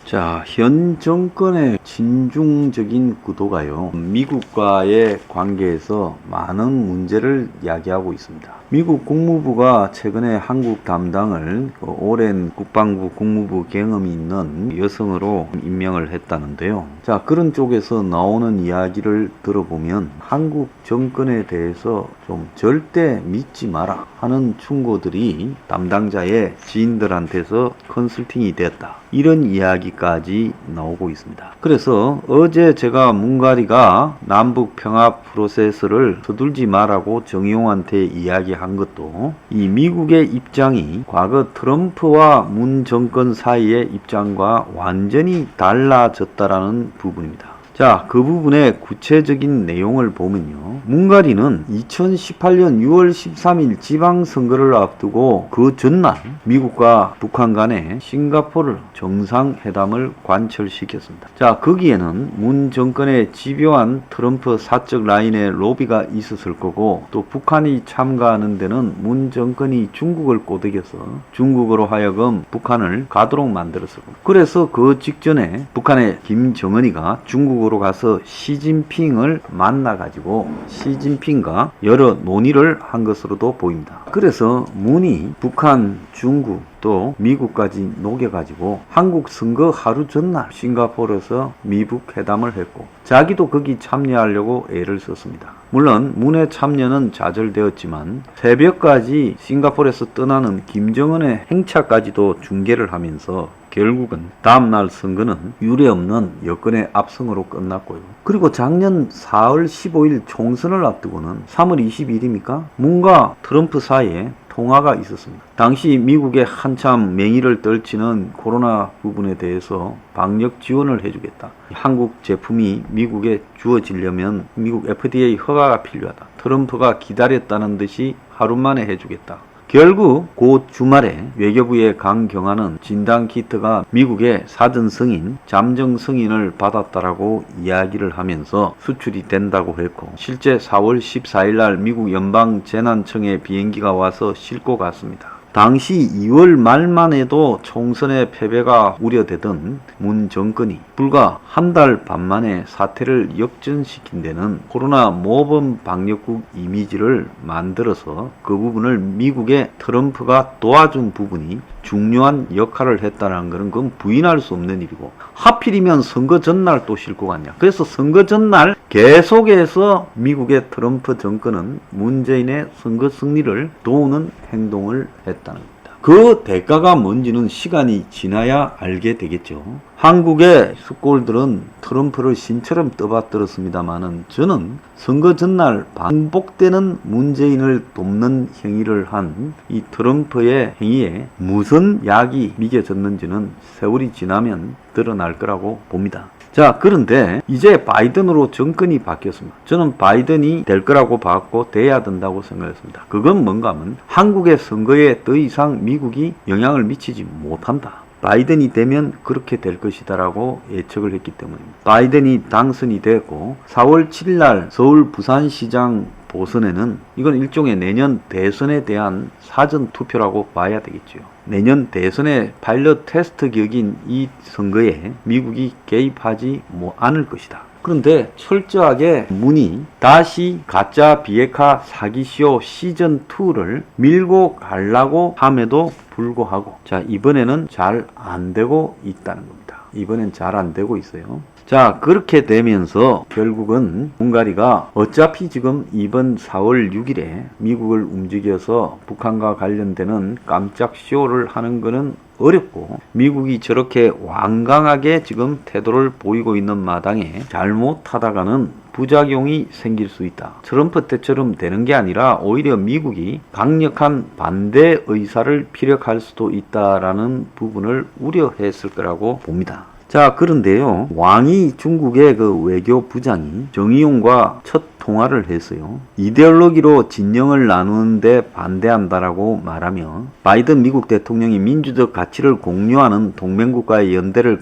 자, 현 정권의 친중적인 구도가요, 미국과의 관계에서 많은 문제를 야기하고 있습니다. 미국 국무부가 최근에 한국 담당을 오랜 국방부 국무부 경험이 있는 여성으로 임명을 했다는데요. 자, 그런 쪽에서 나오는 이야기를 들어보면 한국 정권에 대해서 좀 절대 믿지 마라 하는 충고들이 담당자의 지인들한테서 컨설팅이 됐다, 이런 이야기까지 나오고 있습니다. 그래서 어제 제가 문가리가 남북 평화 프로세스를 서둘지 마라고 정의용한테 이야기한 것도 이 미국의 입장이 과거 트럼프와 문 정권 사이의 입장과 완전히 달라졌다라는 부분입니다. 자, 그 부분의 구체적인 내용을 보면요, 문가리는 2018년 6월 13일 지방선거를 앞두고 그 전날 미국과 북한 간에 싱가포르 정상회담을 관철시켰습니다. 자, 거기에는 문 정권의 집요한 트럼프 사적 라인의 로비가 있었을 거고, 또 북한이 참가하는 데는 문 정권이 중국을 꼬드겨서 중국으로 하여금 북한을 가도록 만들었을 겁니다. 그래서 그 직전에 북한의 김정은이가 중국으로 가서 시진핑을 만나가지고 시진핑과 여러 논의를 한 것으로도 보입니다. 그래서 문이 북한, 중국, 또 미국까지 녹여가지고 한국 선거 하루 전날 싱가포르에서 미북 회담을 했고, 자기도 거기 참여하려고 애를 썼습니다. 물론 문의 참여는 좌절되었지만 새벽까지 싱가포르에서 떠나는 김정은의 행차까지도 중계를 하면서 결국은 다음날 선거는 유례없는 여권의 압승으로 끝났고요. 그리고 작년 4월 15일 총선을 앞두고는 3월 20일입니까? 문과 트럼프 사이에 통화가 있었습니다. 당시 미국에 한참 맹위를 떨치는 코로나 부분에 대해서 방역 지원을 해주겠다. 한국 제품이 미국에 주어지려면 미국 FDA 허가가 필요하다. 트럼프가 기다렸다는 듯이 하루 만에 해주겠다. 결국 그 주말에 외교부의 강경화는 진단키트가 미국의 사전 승인, 잠정 승인을 받았다라고 이야기를 하면서 수출이 된다고 했고, 실제 4월 14일 날 미국 연방재난청에 비행기가 와서 싣고 갔습니다. 당시 2월 말만 해도 총선의 패배가 우려되던 문 정권이 불과 한 달 반 만에 사태를 역전시킨 데는 코로나 모범 방역국 이미지를 만들어서 그 부분을 미국의 트럼프가 도와준 부분이 중요한 역할을 했다는 것은 그건 부인할 수 없는 일이고, 하필이면 선거 전날 또 싣고 갔냐. 그래서 선거 전날 계속해서 미국의 트럼프 정권은 문재인의 선거 승리를 도우는 행동을 했다는 겁니다. 그 대가가 뭔지는 시간이 지나야 알게 되겠죠. 한국의 숙골들은 트럼프를 신처럼 떠받들었습니다만은, 저는 선거 전날 반복되는 문재인을 돕는 행위를 한 이 트럼프의 행위에 무슨 약이 미겨졌는지는 세월이 지나면 드러날 거라고 봅니다. 자, 그런데 이제 바이든으로 정권이 바뀌었습니다. 저는 바이든이 될 거라고 봤고 돼야 된다고 생각했습니다. 그건 뭔가 하면 한국의 선거에 더 이상 미국이 영향을 미치지 못한다. 바이든이 되면 그렇게 될 것이다라고 예측을 했기 때문입니다. 바이든이 당선이 됐고 4월 7일 날 서울 부산시장 보선에는 이건 일종의 내년 대선에 대한 사전 투표라고 봐야 되겠죠. 내년 대선의 파일럿 테스트 격인 이 선거에 미국이 개입하지 않을 것이다. 그런데 철저하게 문이 다시 가짜 비핵화 사기쇼 시즌2를 밀고 가려고 함에도 불구하고, 자, 이번에는 잘 안 되고 있다는 겁니다. 이번엔 잘 안 되고 있어요. 자, 그렇게 되면서 결국은 문가리가 어차피 지금 이번 4월 6일에 미국을 움직여서 북한과 관련되는 깜짝 쇼를 하는 거는 어렵고, 미국이 저렇게 완강하게 지금 태도를 보이고 있는 마당에 잘못하다가는 부작용이 생길 수 있다. 트럼프 때처럼 되는 게 아니라 오히려 미국이 강력한 반대 의사를 피력할 수도 있다라는 부분을 우려했을 거라고 봅니다. 자, 그런데요, 왕이 중국의 그 외교부장이 정의용과 첫 통화를 했어요. 이데올로기로 진영을 나누는데 반대한다라고 말하며 바이든 미국 대통령이 민주적 가치를 공유하는 동맹국가의 연대를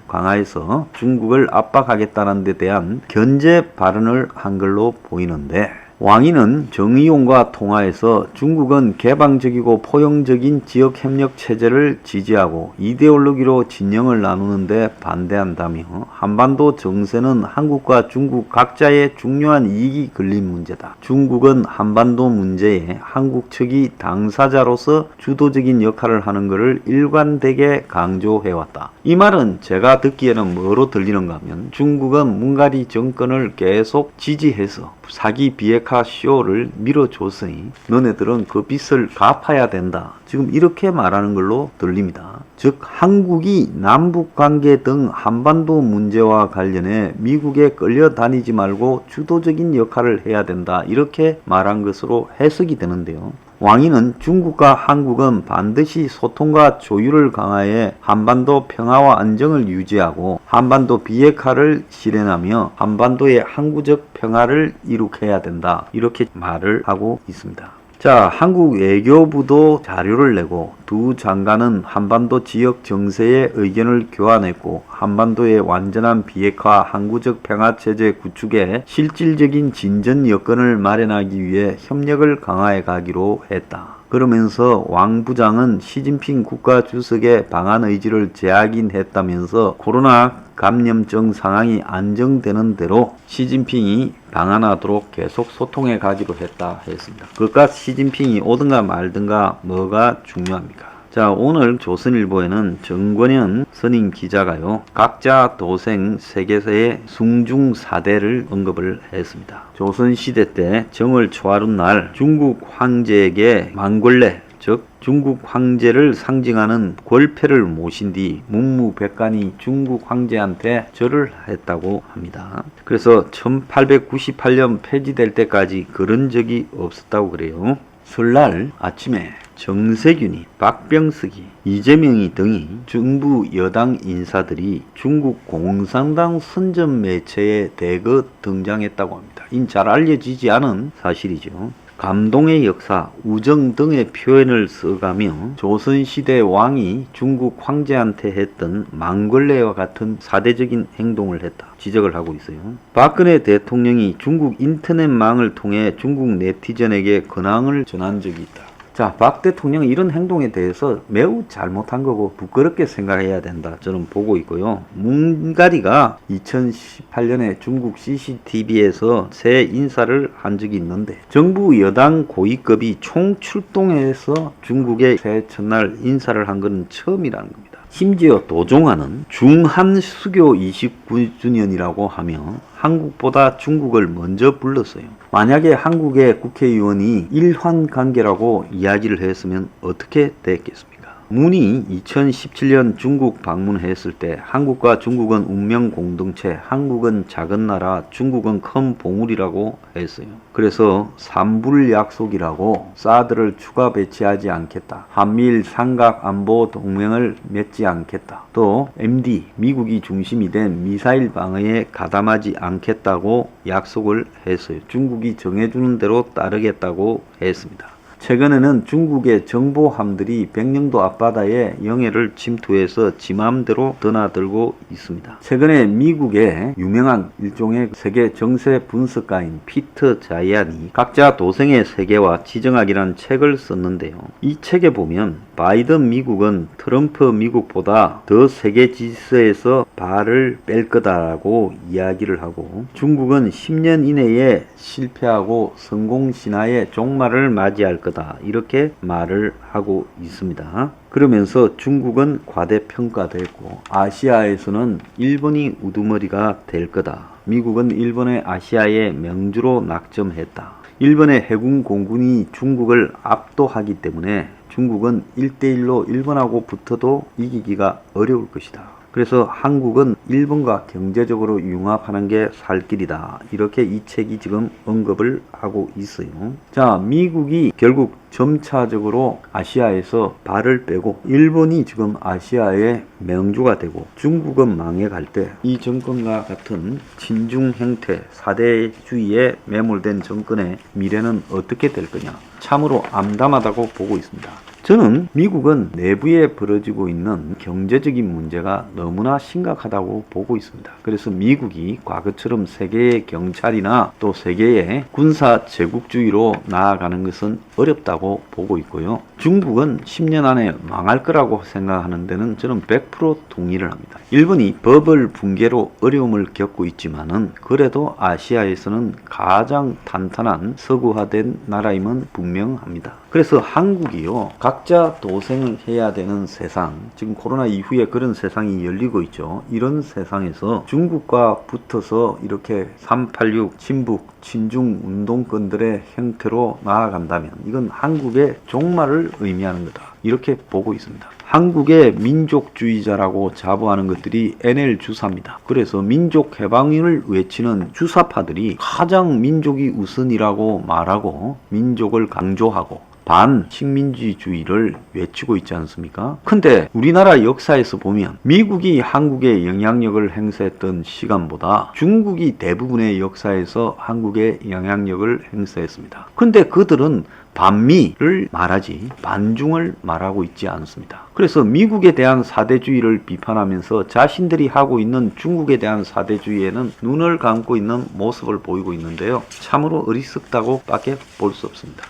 강화해서 중국을 압박하겠다는 데 대한 견제 발언을 한 걸로 보이는데, 왕위는 정의용과 통화해서 중국은 개방적이고 포용적인 지역협력 체제를 지지하고 이데올로기로 진영을 나누는데 반대한다며 한반도 정세는 한국과 중국 각자의 중요한 이익이 걸린 문제다. 중국은 한반도 문제에 한국 측이 당사자로서 주도적인 역할을 하는 것을 일관되게 강조해왔다. 이 말은 제가 듣기에는 뭐로 들리는가 하면 중국은 문가리 정권을 계속 지지해서 사기 비핵화 쇼를 밀어줬으니 너네들은 그 빚을 갚아야 된다. 지금 이렇게 말하는 걸로 들립니다. 즉 한국이 남북관계 등 한반도 문제와 관련해 미국에 끌려다니지 말고 주도적인 역할을 해야 된다. 이렇게 말한 것으로 해석이 되는데요. 왕위는 중국과 한국은 반드시 소통과 조율을 강화해 한반도 평화와 안정을 유지하고 한반도 비핵화를 실현하며 한반도의 항구적 평화를 이룩해야 된다. 이렇게 말을 하고 있습니다. 자, 한국 외교부도 자료를 내고 두 장관은 한반도 지역 정세의 의견을 교환했고 한반도의 완전한 비핵화 항구적 평화체제 구축에 실질적인 진전 여건을 마련하기 위해 협력을 강화해 가기로 했다. 그러면서 왕 부장은 시진핑 국가주석의 방한 의지를 재확인했다면서 코로나 감염증 상황이 안정되는 대로 시진핑이 방한하도록 계속 소통해 가기로 했다 했습니다. 그깟 시진핑이 오든가 말든가 뭐가 중요합니까? 자, 오늘 조선일보에는 정권현 선임 기자가요, 각자 도생 세계사의 숭중사대를 언급을 했습니다. 조선시대 때 정을 초하룬 날 중국 황제에게 망골레, 즉 중국 황제를 상징하는 골패를 모신 뒤 문무백관이 중국 황제한테 절을 했다고 합니다. 그래서 1898년 폐지될 때까지 그런 적이 없었다고 그래요. 설날 아침에 정세균이, 박병석이, 이재명이 등이 정부 여당 인사들이 중국 공산당 선전 매체에 대거 등장했다고 합니다. 이는 잘 알려지지 않은 사실이죠. 감동의 역사, 우정 등의 표현을 써가며 조선시대 왕이 중국 황제한테 했던 망걸레와 같은 사대적인 행동을 했다 지적을 하고 있어요. 박근혜 대통령이 중국 인터넷망을 통해 중국 네티즌에게 근황을 전한 적이 있다. 자, 박 대통령은 이런 행동에 대해서 매우 잘못한 거고 부끄럽게 생각해야 된다. 저는 보고 있고요. 문가리가 2018년에 중국 CCTV에서 새 인사를 한 적이 있는데 정부 여당 고위급이 총출동해서 중국의 새해 첫날 인사를 한 건 처음이라는 겁니다. 심지어 도종환은 중한수교 29주년이라고 하며 한국보다 중국을 먼저 불렀어요. 만약에 한국의 국회의원이 일환관계라고 이야기를 했으면 어떻게 됐겠습니까? 문이 2017년 중국 방문했을 때 한국과 중국은 운명 공동체, 한국은 작은 나라, 중국은 큰 봉우리라고 했어요. 그래서 삼불 약속이라고 사드를 추가 배치하지 않겠다. 한미일 삼각 안보 동맹을 맺지 않겠다. 또 MD, 미국이 중심이 된 미사일 방어에 가담하지 않겠다고 약속을 했어요. 중국이 정해주는 대로 따르겠다고 했습니다. 최근에는 중국의 정보함들이 백령도 앞바다에 영해를 침투해서 지 마음대로 드나들고 있습니다. 최근에 미국의 유명한 일종의 세계 정세 분석가인 피터 자이안이 각자 도생의 세계와 지정학이라는 책을 썼는데요. 이 책에 보면 바이든 미국은 트럼프 미국보다 더 세계 질서에서 발을 뺄 거다라고 이야기를 하고 중국은 10년 이내에 실패하고 성공 신화의 종말을 맞이할 거다 이렇게 말을 하고 있습니다. 그러면서 중국은 과대평가됐고 아시아에서는 일본이 우두머리가 될 거다. 미국은 일본의 아시아의 명주로 낙점했다. 일본의 해군 공군이 중국을 압도하기 때문에 중국은 1대1로 일본하고 붙어도 이기기가 어려울 것이다. 그래서 한국은 일본과 경제적으로 융합하는 게 살 길이다. 이렇게 이 책이 지금 언급을 하고 있어요. 자, 미국이 결국 점차적으로 아시아에서 발을 빼고 일본이 지금 아시아의 명주가 되고 중국은 망해갈 때 이 정권과 같은 친중 행태, 사대주의에 매몰된 정권의 미래는 어떻게 될 거냐, 참으로 암담하다고 보고 있습니다. 저는 미국은 내부에 벌어지고 있는 경제적인 문제가 너무나 심각하다고 보고 있습니다. 그래서 미국이 과거처럼 세계의 경찰이나 또 세계의 군사 제국주의로 나아가는 것은 어렵다고 보고 있고요. 중국은 10년 안에 망할 거라고 생각하는 데는 저는 100% 동의를 합니다. 일본이 버블 붕괴로 어려움을 겪고 있지만은 그래도 아시아에서는 가장 탄탄한 서구화된 나라임은 분명합니다. 그래서 한국이요, 각자 도생을 해야 되는 세상, 지금 코로나 이후에 그런 세상이 열리고 있죠. 이런 세상에서 중국과 붙어서 이렇게 386 친북 친중 운동권들의 형태로 나아간다면 이건 한국의 종말을 의미하는 거다, 이렇게 보고 있습니다. 한국의 민족주의자라고 자부하는 것들이 NL 주사입니다. 그래서 민족 해방을 외치는 주사파들이 가장 민족이 우선이라고 말하고 민족을 강조하고 반식민지주의를 외치고 있지 않습니까? 근데 우리나라 역사에서 보면 미국이 한국에 영향력을 행사했던 시간보다 중국이 대부분의 역사에서 한국에 영향력을 행사했습니다. 근데 그들은 반미를 말하지 반중을 말하고 있지 않습니다. 그래서 미국에 대한 사대주의를 비판하면서 자신들이 하고 있는 중국에 대한 사대주의에는 눈을 감고 있는 모습을 보이고 있는데요. 참으로 어리석다고 밖에 볼 수 없습니다.